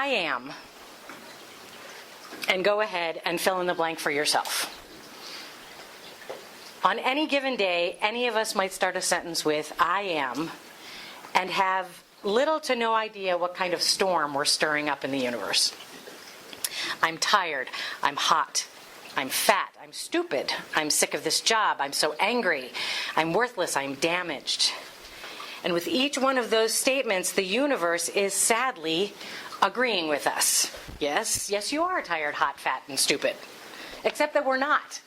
I am, and go ahead and fill in the blank for yourself. On any given day, any of us might start a sentence with I am, and have little to no idea what kind of storm we're stirring up in the universe. I'm tired. I'm hot. I'm fat. I'm stupid. I'm sick of this job. I'm so angry. I'm worthless. I'm damaged. And with each one of those statements, the universe is sadly agreeing with us. Yes, you are tired, hot, fat, and stupid. Except that we're not.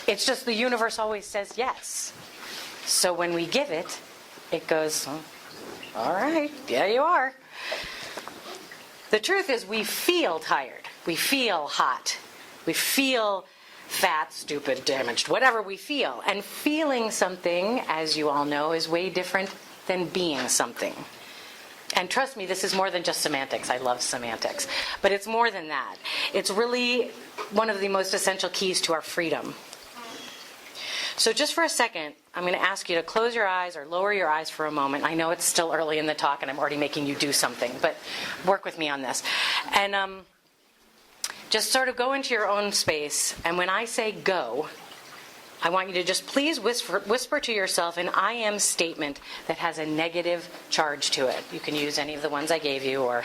It's just the universe always says yes. So when we give it, it goes, oh, all right, yeah, you are. The truth is we feel tired. We feel hot. We feel fat, stupid, damaged, whatever we feel. And feeling something, as you all know, is way different than being something. And trust me, this is more than just semantics. I love semantics. But it's more than that. It's really one of the most essential keys to our freedom. So just for a second, I'm going to ask you to close your eyes or lower your eyes for a moment. I know it's still early in the talk and I'm already making you do something, but work with me on this. And just sort of go into your own space. And when I say go, I want you to just please whisper to yourself an I am statement that has a negative charge to it. You can use any of the ones I gave you or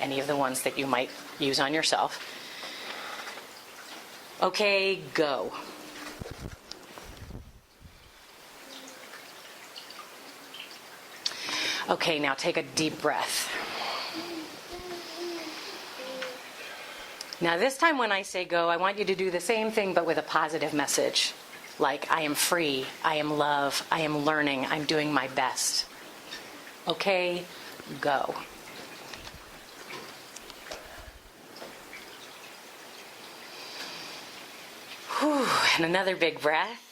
any of the ones that you might use on yourself. Okay, go. Okay, now take a deep breath. Now this time when I say go, I want you to do the same thing but with a positive message. Like, I am free, I am love, I am learning, I'm doing my best. Okay, go. Whew, and another big breath.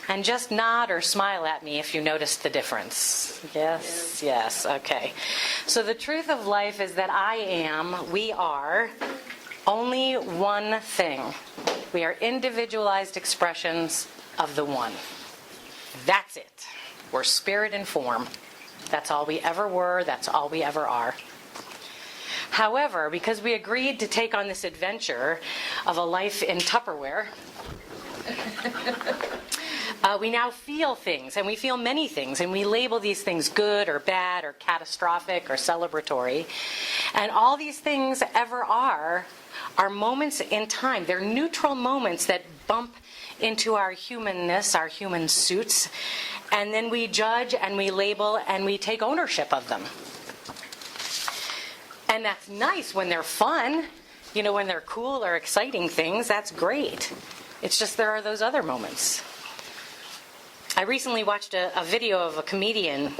And just nod or smile at me if you noticed the difference. Yes, okay. So the truth of life is that we are only one thing. We are individualized expressions of the one. That's it. We're spirit and form. That's all we ever were. That's all we ever are. However, because we agreed to take on this adventure of a life in Tupperware, we now feel things, and we feel many things, and we label these things good or bad or catastrophic or celebratory. And all these things ever are moments in time. They're neutral moments that bump into our humanness, our human suits, and then we judge and we label and we take ownership of them. And that's nice when they're fun, when they're cool or exciting things, that's great. It's just there are those other moments. I recently watched a video of a comedian,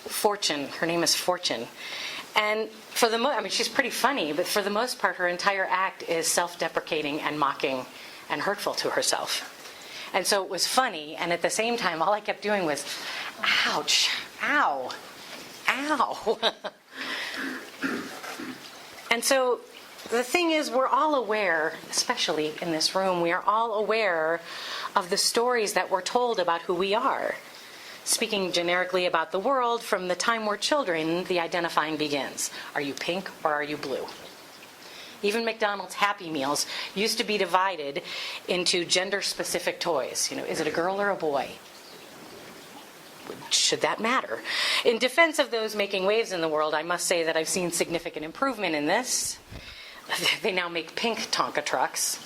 Fortune. Her name is Fortune. And she's pretty funny, but for the most part, her entire act is self-deprecating and mocking and hurtful to herself. And so it was funny, and at the same time, all I kept doing was, ouch, ow, ow. And so the thing is, we're all aware, especially in this room, we are all aware of the stories that we're told about who we are. Speaking generically about the world, from the time we're children, the identifying begins. Are you pink or are you blue? Even McDonald's Happy Meals used to be divided into gender-specific toys. Is it a girl or a boy? Should that matter? In defense of those making waves in the world, I must say that I've seen significant improvement in this. They now make pink Tonka trucks.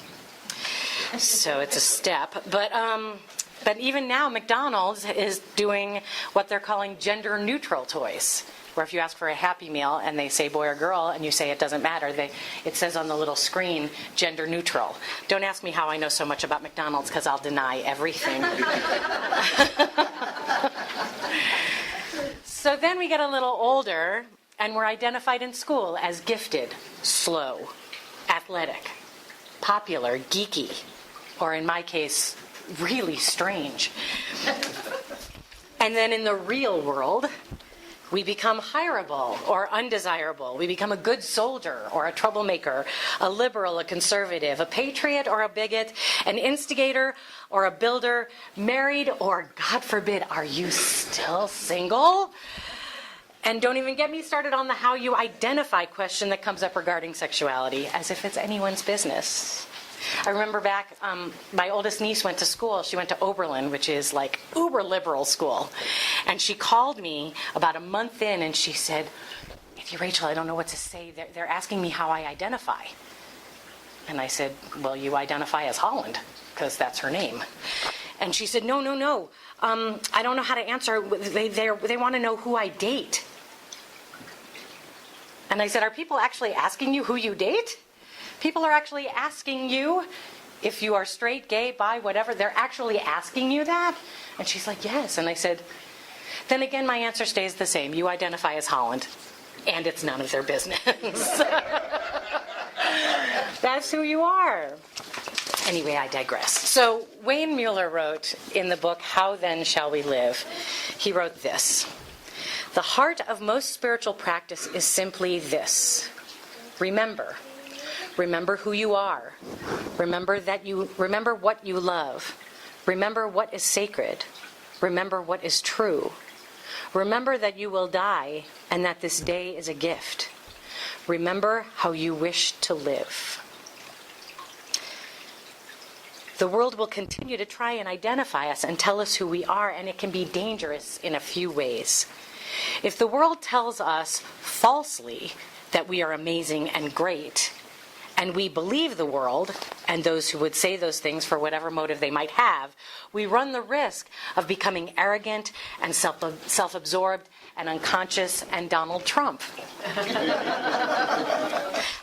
So it's a step. But even now, McDonald's is doing what they're calling gender-neutral toys, where if you ask for a Happy Meal and they say boy or girl and you say it doesn't matter, it says on the little screen, gender-neutral. Don't ask me how I know so much about McDonald's, because I'll deny everything. So then we get a little older, and we're identified in school as gifted, slow, athletic, popular, geeky, or in my case, really strange. And then in the real world, we become hireable or undesirable. We become a good soldier or a troublemaker, a liberal, a conservative, a patriot or a bigot, an instigator or a builder, married or, God forbid, are you still single? And don't even get me started on the how you identify question that comes up regarding sexuality, as if it's anyone's business. I remember back, my oldest niece went to school. She went to Oberlin, which is like uber liberal school. And she called me about a month in and she said, Rachel, I don't know what to say. They're asking me how I identify. And I said, well, you identify as Holland, because that's her name. And she said, no. I don't know how to answer. They want to know who I date. And I said, are people actually asking you who you date? People are actually asking you if you are straight, gay, bi, whatever. They're actually asking you that? And she's like, yes. And I said, then again, my answer stays the same. You identify as Holland, and it's none of their business. That's who you are. Anyway, I digress. So Wayne Mueller wrote in the book, How Then Shall We Live? He wrote this. The heart of most spiritual practice is simply this. Remember who you are. Remember what you love. Remember what is sacred. Remember what is true. Remember that you will die and that this day is a gift. Remember how you wish to live. The world will continue to try and identify us and tell us who we are, and it can be dangerous in a few ways. If the world tells us falsely that we are amazing and great, and we believe the world and those who would say those things for whatever motive they might have, we run the risk of becoming arrogant and self-absorbed and unconscious and Donald Trump.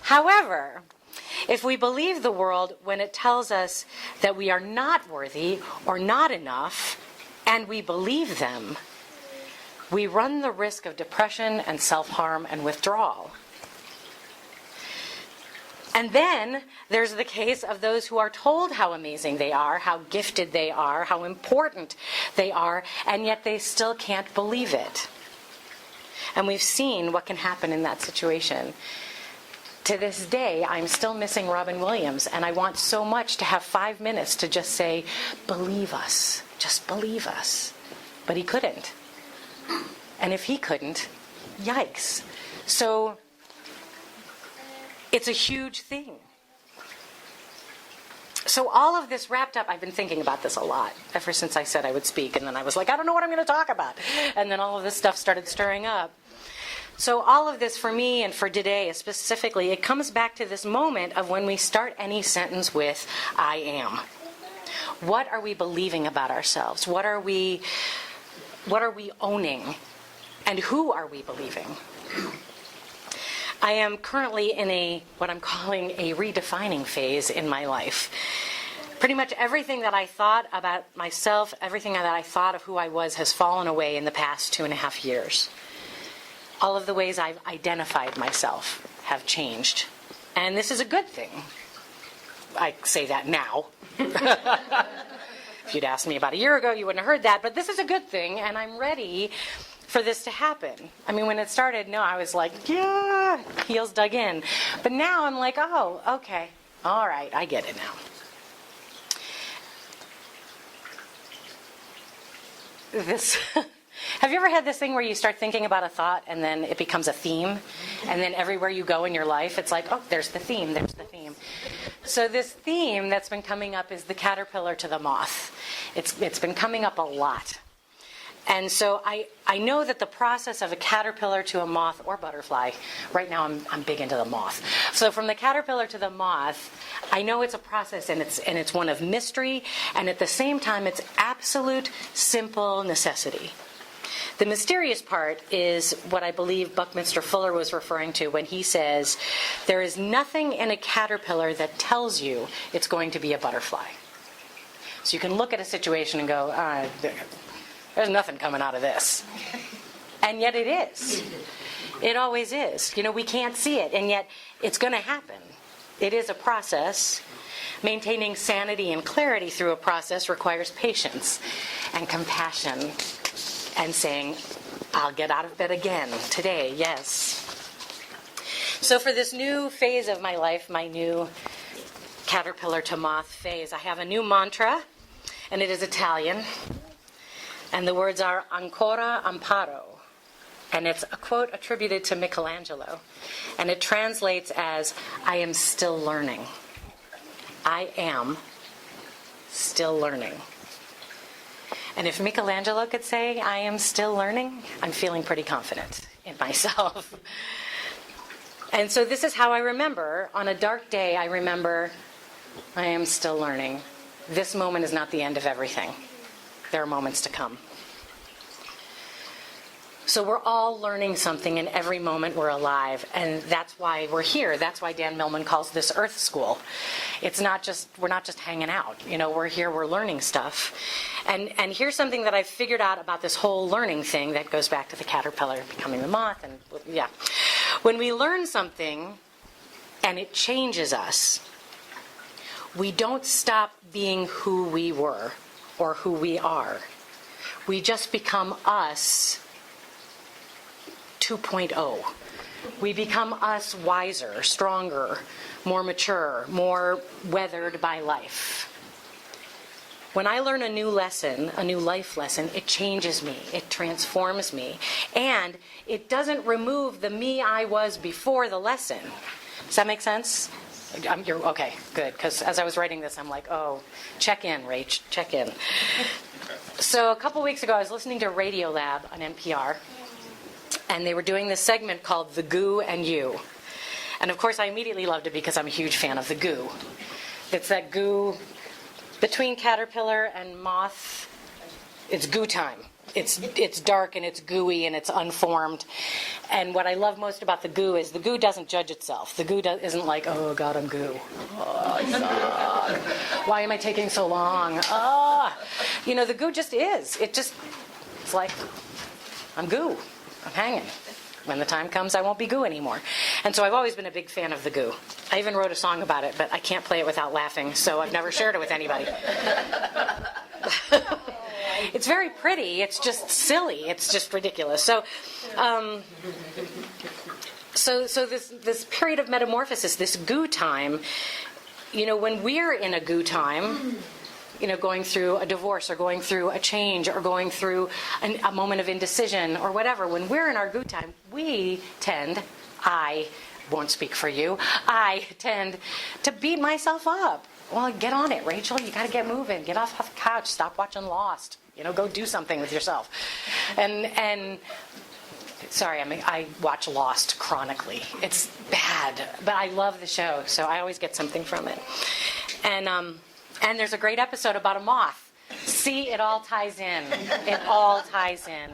However, if we believe the world when it tells us that we are not worthy or not enough, and we believe them, we run the risk of depression and self-harm and withdrawal. And then there's the case of those who are told how amazing they are, how gifted they are, how important they are, and yet they still can't believe it. And we've seen what can happen in that situation. To this day, I'm still missing Robin Williams, and I want so much to have 5 minutes to just say, believe us, just believe us. But he couldn't. And if he couldn't, yikes. So it's a huge thing. So all of this wrapped up, I've been thinking about this a lot ever since I said I would speak, and then I was like, I don't know what I'm going to talk about. And then all of this stuff started stirring up. So all of this for me and for today specifically, it comes back to this moment of when we start any sentence with, I am. What are we believing about ourselves? What are we owning? And who are we believing? I am currently in what I'm calling a redefining phase in my life. Pretty much everything that I thought about myself, everything that I thought of who I was has fallen away in the past 2.5 years. All of the ways I've identified myself have changed. And this is a good thing. I say that now. If you'd asked me about a year ago, you wouldn't have heard that. But this is a good thing, and I'm ready for this to happen. I mean, when it started, no, I was like, yeah, heels dug in. But now I'm like, oh, okay, all right, I get it now. Have you ever had this thing where you start thinking about a thought and then it becomes a theme? And then everywhere you go in your life, it's like, oh, there's the theme, there's the theme. So this theme that's been coming up is the caterpillar to the moth. It's been coming up a lot. And so I know that the process of a caterpillar to a moth or butterfly, right now I'm big into the moth. So from the caterpillar to the moth, I know it's a process, and it's one of mystery, and at the same time it's absolute simple necessity. The mysterious part is what I believe Buckminster Fuller was referring to when he says, there is nothing in a caterpillar that tells you it's going to be a butterfly. So you can look at a situation and go, there's nothing coming out of this. And yet it is. It always is. You know, we can't see it, and yet it's going to happen. It is a process. Maintaining sanity and clarity through a process requires patience and compassion and saying, I'll get out of bed again today, yes. So for this new phase of my life, my new caterpillar to moth phase, I have a new mantra, and it is Italian. And the words are ancora amparo. And it's a quote attributed to Michelangelo. And it translates as, I am still learning. I am still learning. And if Michelangelo could say, I am still learning, I'm feeling pretty confident in myself. And so this is how I remember. On a dark day, I remember, I am still learning. This moment is not the end of everything. There are moments to come. So we're all learning something in every moment we're alive, and that's why we're here. That's why Dan Millman calls this Earth School. We're not just hanging out. We're here, we're learning stuff. And here's something that I've figured out about this whole learning thing that goes back to the caterpillar becoming the moth, and yeah. When we learn something and it changes us, we don't stop being who we were or who we are. We just become us 2.0. We become us wiser, stronger, more mature, more weathered by life. When I learn a new lesson, a new life lesson, it changes me, it transforms me, and it doesn't remove the me I was before the lesson. Does that make sense? You're okay, good, because as I was writing this, I'm like, oh, check in, Rach, check in. So a couple weeks ago, I was listening to Radio Lab on NPR, and they were doing this segment called The Goo and You. And of course, I immediately loved it because I'm a huge fan of the goo. It's that goo between caterpillar and moth. It's goo time. It's dark and it's gooey and it's unformed. And what I love most about the goo is the goo doesn't judge itself. The goo isn't like, oh, God, I'm goo. Oh, God. Why am I taking so long? The goo just is. It's like, I'm goo. I'm hanging. When the time comes, I won't be goo anymore. And so I've always been a big fan of the goo. I even wrote a song about it, but I can't play it without laughing, so I've never shared it with anybody. It's very pretty. It's just silly. It's just ridiculous. So this period of metamorphosis, this goo time, when we're in a goo time, going through a divorce or going through a change or going through a moment of indecision or whatever, when we're in our goo time, I won't speak for you, I tend to beat myself up. Well, get on it, Rachel. You got to get moving. Get off the couch. Stop watching Lost. Go do something with yourself. And sorry, I watch Lost chronically. It's bad, but I love the show, so I always get something from it. And there's a great episode about a moth. See, it all ties in. It all ties in.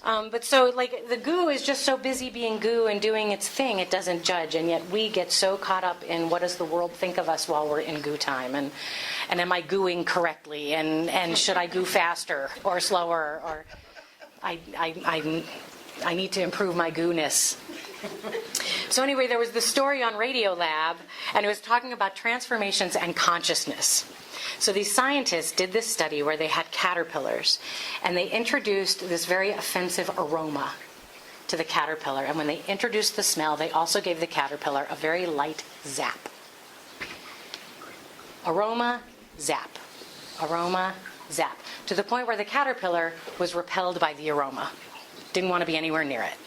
But so, the goo is just so busy being goo and doing its thing, it doesn't judge. And yet we get so caught up in what does the world think of us while we're in goo time. And am I gooing correctly? And should I goo faster or slower? Or I need to improve my goo-ness. So anyway, there was this story on Radio Lab, and it was talking about transformations and consciousness. So these scientists did this study where they had caterpillars, and they introduced this very offensive aroma to the caterpillar. And when they introduced the smell, they also gave the caterpillar a very light zap. Aroma, zap. Aroma, zap. To the point where the caterpillar was repelled by the aroma. Didn't want to be anywhere near it.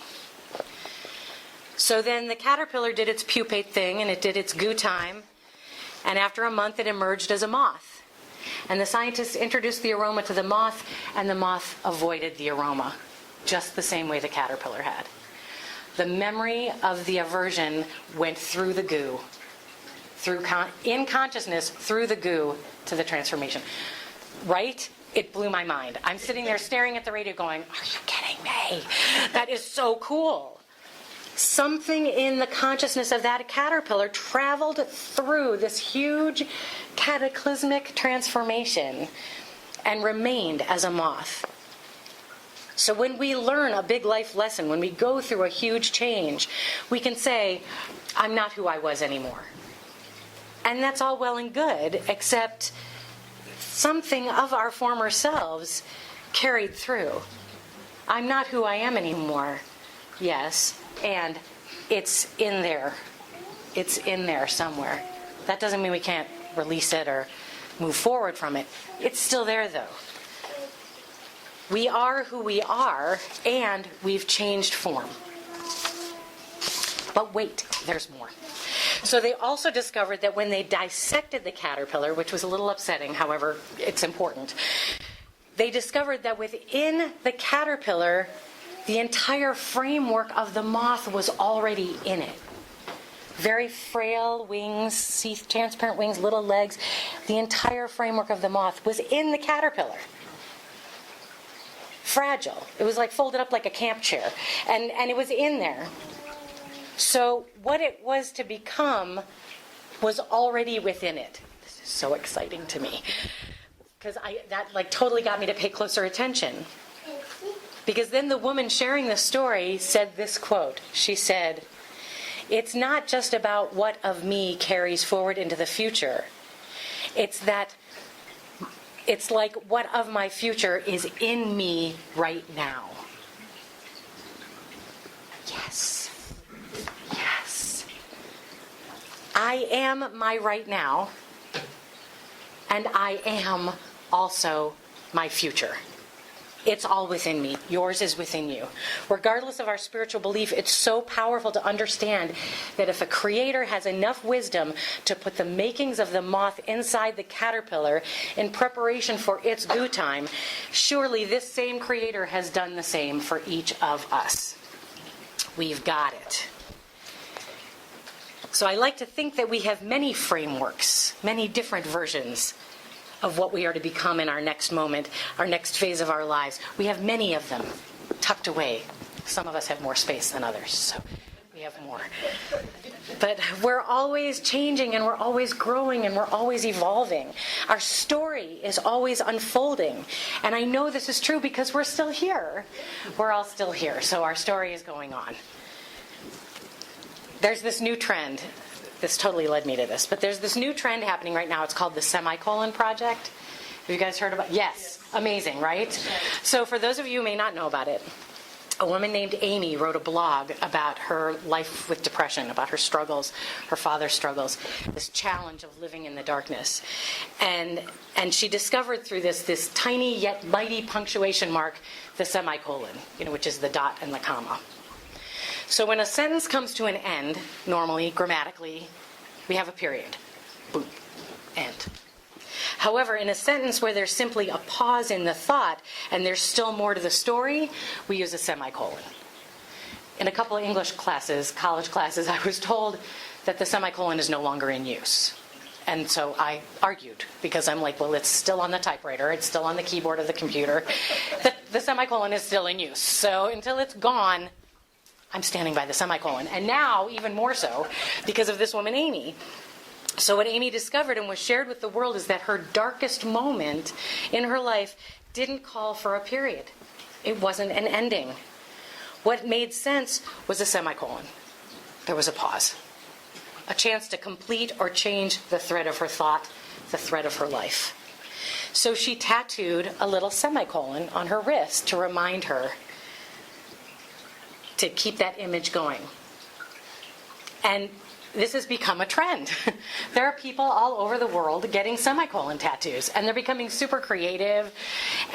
So then the caterpillar did its pupate thing, and it did its goo time. And after a month, it emerged as a moth. And the scientists introduced the aroma to the moth, and the moth avoided the aroma, just the same way the caterpillar had. The memory of the aversion went through the goo, in consciousness, through the goo to the transformation. Right? It blew my mind. I'm sitting there staring at the radio going, are you kidding me? That is so cool. Something in the consciousness of that caterpillar traveled through this huge cataclysmic transformation and remained as a moth. So when we learn a big life lesson, when we go through a huge change, we can say, I'm not who I was anymore. And that's all well and good, except something of our former selves carried through. I'm not who I am anymore. Yes, and it's in there. It's in there somewhere. That doesn't mean we can't release it or move forward from it. It's still there, though. We are who we are, and we've changed form. But wait, there's more. So they also discovered that when they dissected the caterpillar, which was a little upsetting, however, it's important, they discovered that within the caterpillar, the entire framework of the moth was already in it. Very frail wings, transparent wings, little legs. The entire framework of the moth was in the caterpillar. Fragile. It was like folded up like a camp chair. And it was in there. So what it was to become was already within it. This is so exciting to me. Because that totally got me to pay closer attention. Because then the woman sharing the story said this quote. She said, "It's not just about what of me carries forward into the future. It's like what of my future is in me right now." Yes. Yes. I am my right now, and I am also my future. It's all within me. Yours is within you. Regardless of our spiritual belief, it's so powerful to understand that if a creator has enough wisdom to put the makings of the moth inside the caterpillar in preparation for its Goo Time, surely this same creator has done the same for each of us. We've got it. So I like to think that we have many frameworks, many different versions of what we are to become in our next moment, our next phase of our lives. We have many of them tucked away. Some of us have more space than others, so we have more. But we're always changing, and we're always growing, and we're always evolving. Our story is always unfolding. And I know this is true because we're still here. We're all still here, so our story is going on. There's this new trend. This totally led me to this. But there's this new trend happening right now. It's called the semicolon project. Have you guys heard about it? Yes. Amazing, right? So for those of you who may not know about it, a woman named Amy wrote a blog about her life with depression, about her struggles, her father's struggles, this challenge of living in the darkness. And she discovered through this tiny yet mighty punctuation mark, the semicolon, which is the dot and the comma. So when a sentence comes to an end, normally, grammatically, we have a period. Boom. End. However, in a sentence where there's simply a pause in the thought and there's still more to the story, we use a semicolon. In a couple of English classes, college classes, I was told that the semicolon is no longer in use. And so I argued, because I'm like, well, it's still on the typewriter, it's still on the keyboard of the computer. The semicolon is still in use. So until it's gone, I'm standing by the semicolon. And now, even more so, because of this woman, Amy. So what Amy discovered and was shared with the world is that her darkest moment in her life didn't call for a period. It wasn't an ending. What made sense was a semicolon. There was a pause. A chance to complete or change the thread of her thought, the thread of her life. So she tattooed a little semicolon on her wrist to remind her to keep that image going. And this has become a trend. There are people all over the world getting semicolon tattoos, and they're becoming super creative,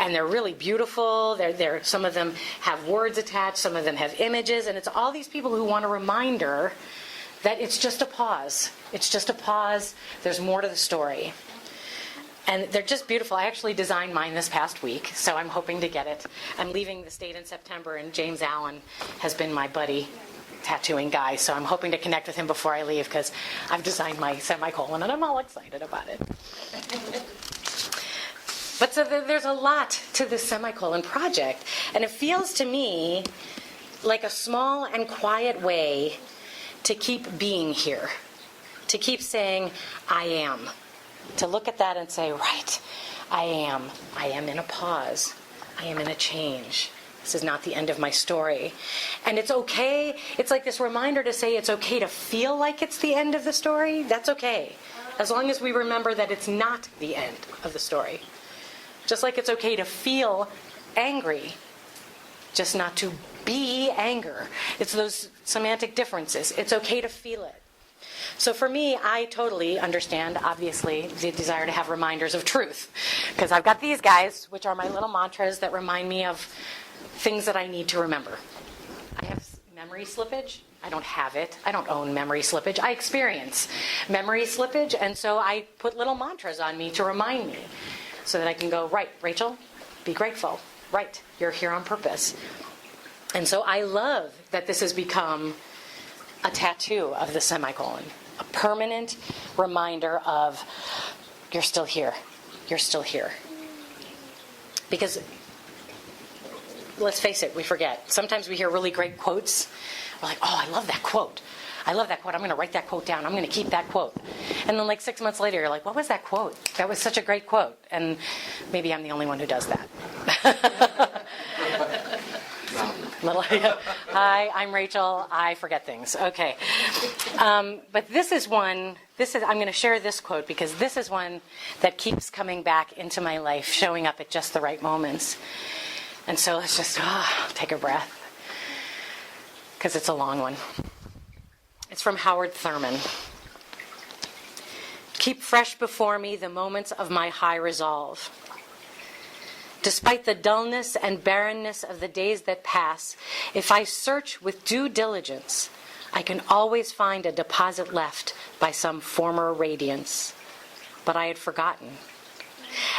and they're really beautiful. Some of them have words attached, some of them have images, and it's all these people who want a reminder that it's just a pause. It's just a pause. There's more to the story. And they're just beautiful. I actually designed mine this past week, so I'm hoping to get it. I'm leaving the state in September, and James Allen has been my buddy tattooing guy, so I'm hoping to connect with him before I leave, because I've designed my semicolon, and I'm all excited about it. But so there's a lot to this semicolon project, and it feels to me like a small and quiet way to keep being here, to keep saying, I am. To look at that and say, right, I am in a pause. I am in a change. This is not the end of my story. And it's okay. It's like this reminder to say it's okay to feel like it's the end of the story. That's okay. As long as we remember that it's not the end of the story. Just like it's okay to feel angry, just not to be anger. It's those semantic differences. It's okay to feel it. So for me, I totally understand, obviously, the desire to have reminders of truth. Because I've got these guys, which are my little mantras that remind me of things that I need to remember. I have memory slippage. I don't have it. I don't own memory slippage. I experience memory slippage, and so I put little mantras on me to remind me so that I can go, right, Rachel, be grateful. Right, you're here on purpose. And so I love that this has become a tattoo of the semicolon, a permanent reminder of you're still here, you're still here. Because let's face it, we forget. Sometimes we hear really great quotes. We're like, oh, I love that quote. I love that quote. I'm going to write that quote down. I'm going to keep that quote. And then like 6 months later, you're like, what was that quote? That was such a great quote. And maybe I'm the only one who does that. Hi, I'm Rachel. I forget things. Okay. But this is one, I'm going to share this quote because this is one that keeps coming back into my life, showing up at just the right moments. And so let's just take a breath because it's a long one. It's from Howard Thurman. Keep fresh before me the moments of my high resolve. Despite the dullness and barrenness of the days that pass, if I search with due diligence, I can always find a deposit left by some former radiance. But I had forgotten.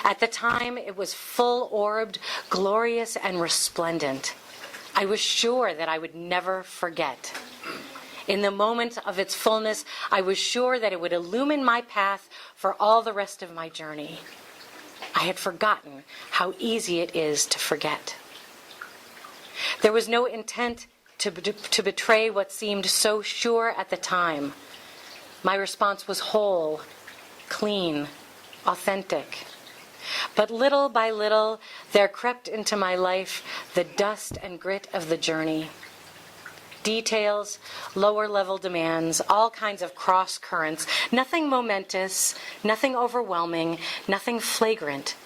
At the time, it was full-orbed, glorious, and resplendent. I was sure that I would never forget. In the moment of its fullness, I was sure that it would illumine my path for all the rest of my journey. I had forgotten how easy it is to forget. There was no intent to betray what seemed so sure at the time. My response was whole, clean, authentic. But little by little, there crept into my life the dust and grit of the journey. Details, lower-level demands, all kinds of cross currents, nothing momentous, nothing overwhelming, nothing flagrant,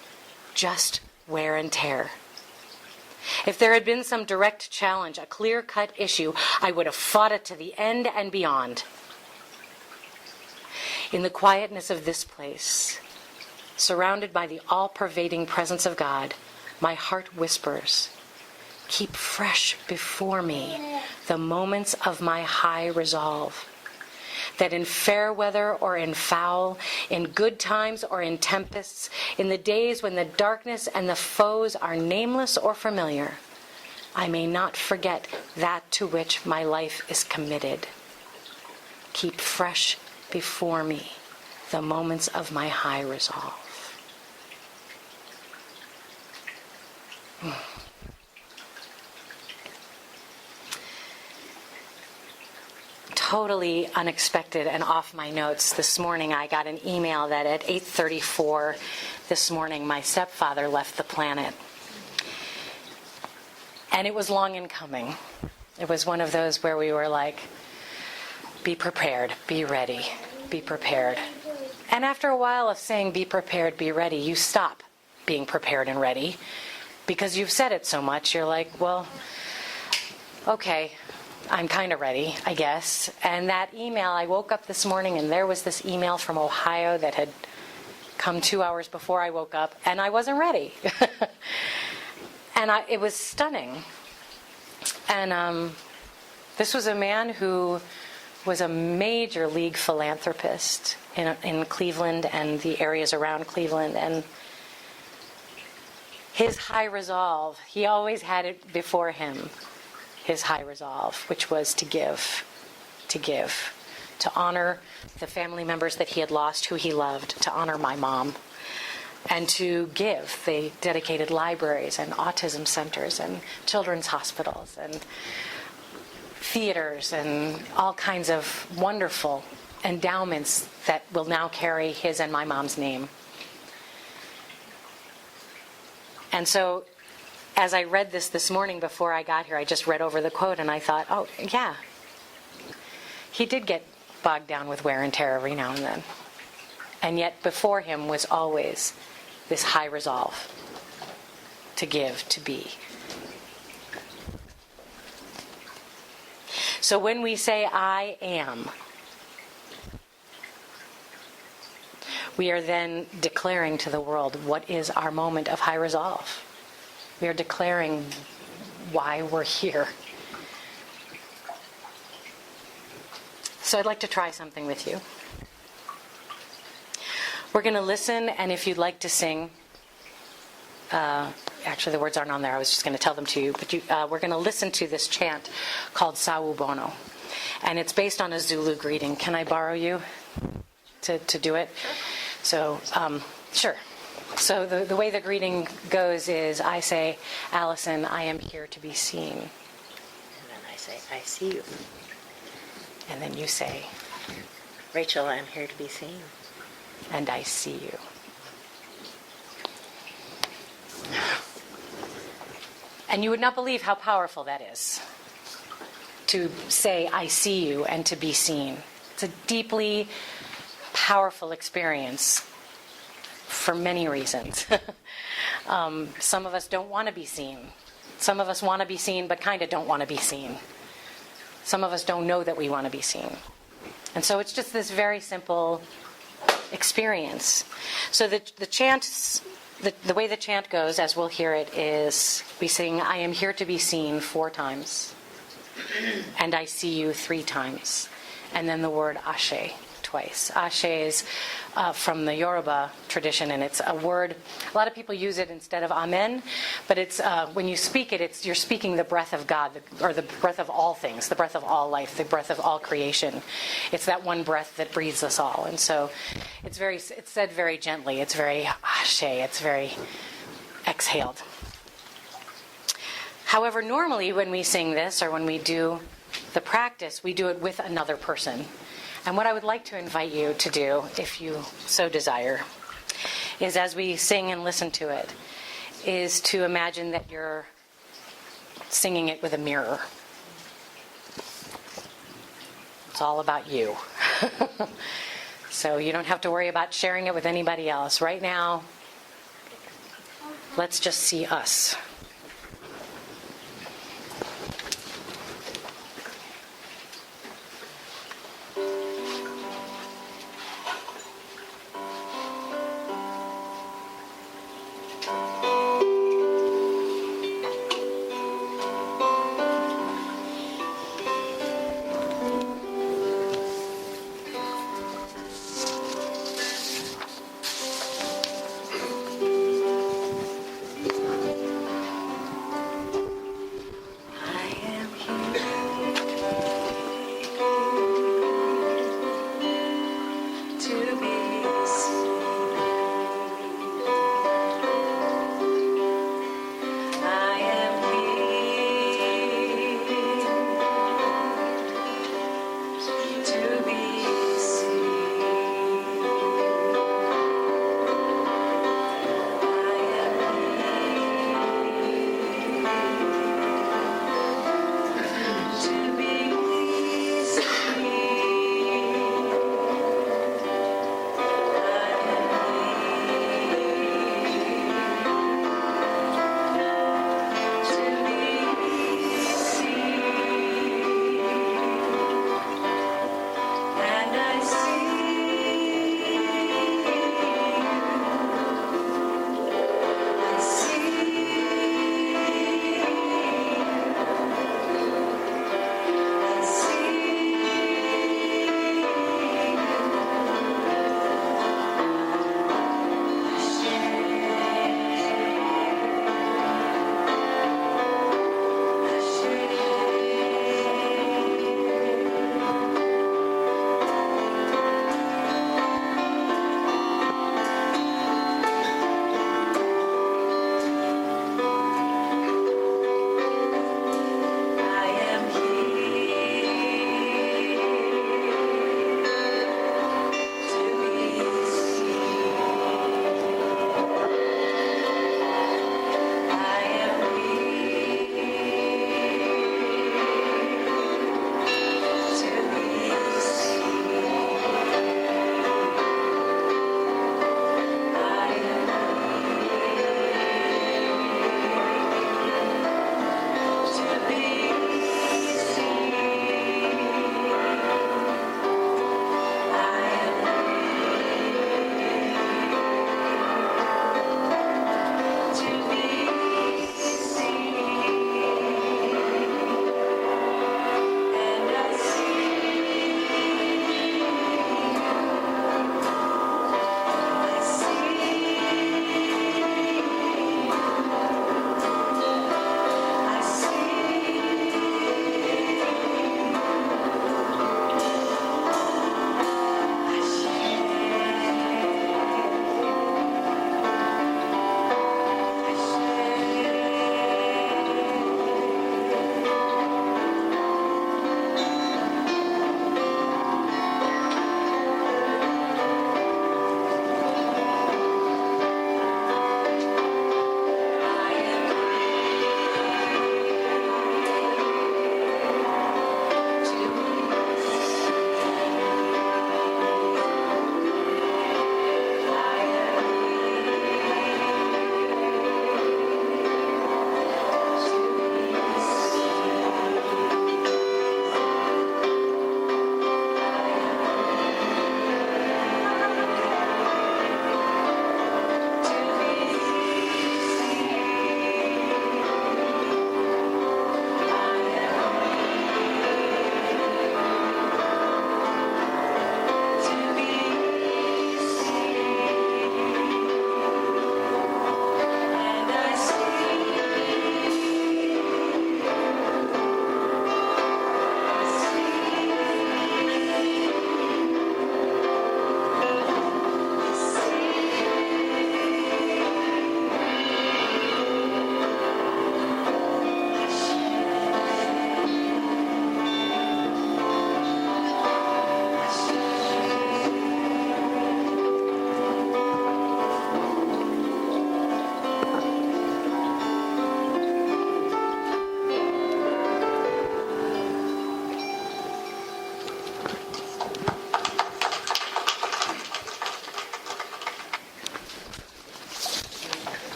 just wear and tear. If there had been some direct challenge, a clear-cut issue, I would have fought it to the end and beyond. In the quietness of this place, surrounded by the all-pervading presence of God, my heart whispers, keep fresh before me the moments of my high resolve, that in fair weather or in foul, in good times or in tempests, in the days when the darkness and the foes are nameless or familiar, I may not forget that to which my life is committed. Keep fresh before me the moments of my high resolve. Totally unexpected and off my notes. This morning I got an email that at 8:34 this morning my stepfather left the planet. And it was long in coming. It was one of those where we were like, be prepared, be ready, be prepared. And after a while of saying be prepared, be ready, you stop being prepared and ready because you've said it so much. You're like, well, okay, I'm kind of ready, I guess. And that email, I woke up this morning and there was this email from Ohio that had come 2 hours before I woke up, and I wasn't ready. And it was stunning. And this was a man who was a major league philanthropist in Cleveland and the areas around Cleveland. And his high resolve, he always had it before him. His high resolve, which was to give, to honor the family members that he had lost, who he loved, to honor my mom, and to give. They dedicated libraries and autism centers and children's hospitals and theaters and all kinds of wonderful endowments that will now carry his and my mom's name. And so as I read this morning before I got here, I just read over the quote and I thought, oh, yeah. He did get bogged down with wear and tear every now and then. And yet before him was always this high resolve to give, to be. So when we say I am, we are then declaring to the world what is our moment of high resolve. We are declaring why we're here. So I'd like to try something with you. We're going to listen, and if you'd like to sing, actually the words aren't on there, I was just going to tell them to you, but we're going to listen to this chant called Sawu Bono. And it's based on a Zulu greeting. Can I borrow you to do it? Sure. So, sure. So the way the greeting goes is I say, Allison, I am here to be seen. And then I say, I see you. And then you say, Rachel, I'm here to be seen. and I see you. And you would not believe how powerful that is, to say, I see you, and to be seen. It's a deeply powerful experience for many reasons. Some of us don't want to be seen. Some of us want to be seen, but kind of don't want to be seen. Some of us don't know that we want to be seen. And so it's just this very simple experience. So the chant, the way the chant goes, as we'll hear it, is we sing, I am here to be seen 4 times, and I see you 3 times, and then the word ashe twice. Ashe is from the Yoruba tradition, and it's a word, a lot of people use it instead of amen, but it's when you speak it, you're speaking the breath of God, or the breath of all things, the breath of all life, the breath of all creation. It's that one breath that breathes us all. And so it's said very gently, it's very ashe, it's very exhaled. However, normally when we sing this, or when we do the practice, we do it with another person. And what I would like to invite you to do, if you so desire, is as we sing and listen to it, is to imagine that you're singing it with a mirror. It's all about you. So you don't have to worry about sharing it with anybody else. Right now, let's just see us.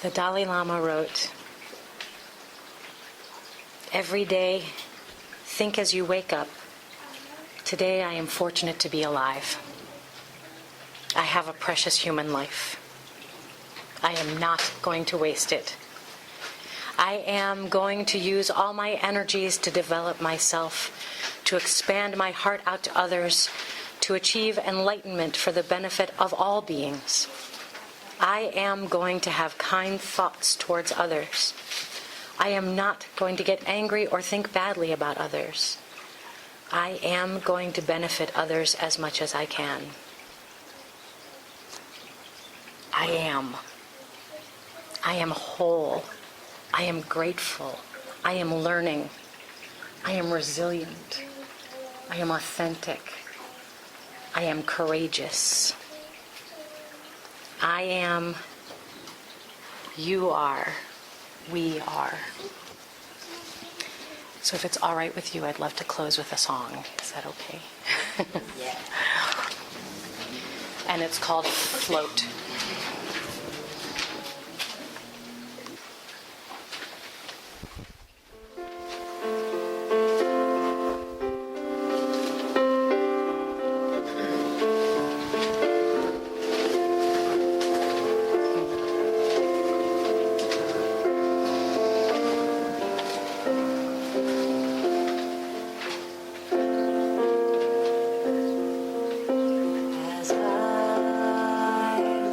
The Dalai Lama wrote, "Every day, think as you wake up, today I am fortunate to be alive. I have a precious human life. I am not going to waste it. I am going to use all my energies to develop myself, to expand my heart out to others, to achieve enlightenment for the benefit of all beings. I am going to have kind thoughts towards others. I am not going to get angry or think badly about others. I am going to benefit others as much as I can. I am. I am whole. I am grateful. I am learning. I am resilient. I am authentic. I am courageous. I am. You are. We are." So if it's all right with you, I'd love to close with a song. Is that okay? Yeah. And it's called Float. As I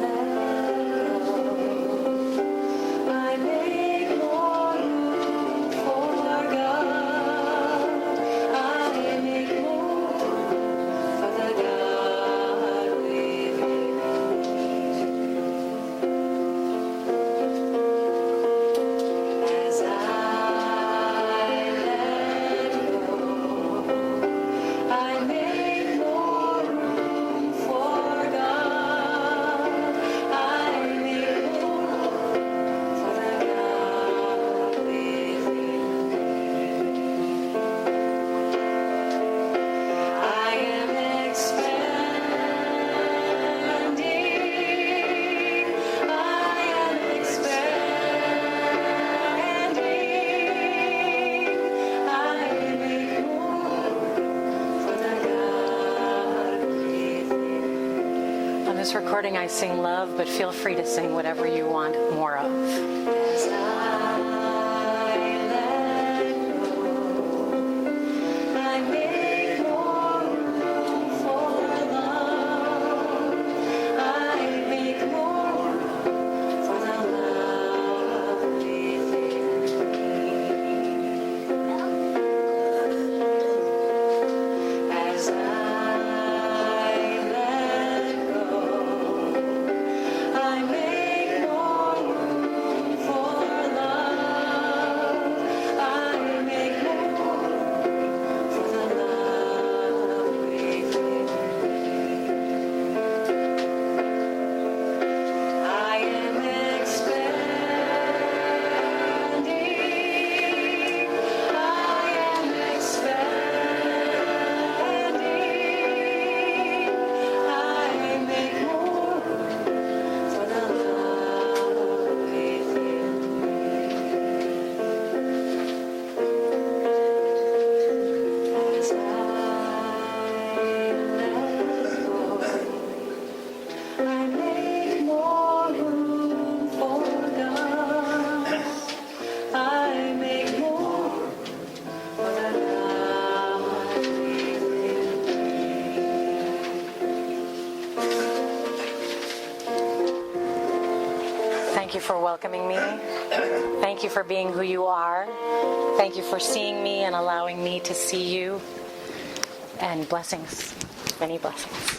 let go, I make more room for God. I make more for the God within me. As I let go, I make more room for God. I make more for the God within me. I am expanding. I am expanding. I make more for the God within. On this recording, I sing love, but feel free to sing whatever you want more of. As I let go, I make more room for love. I make more for the love within me. As I let go, I make more room for love. I make more for the love within me. I am expanding. I am expanding. I make more for the love within me. As I let go, I make more room for God. I make more for the God within me. Thank you for welcoming me. Thank you for being who you are. Thank you for seeing me and allowing me to see you. And blessings, many blessings.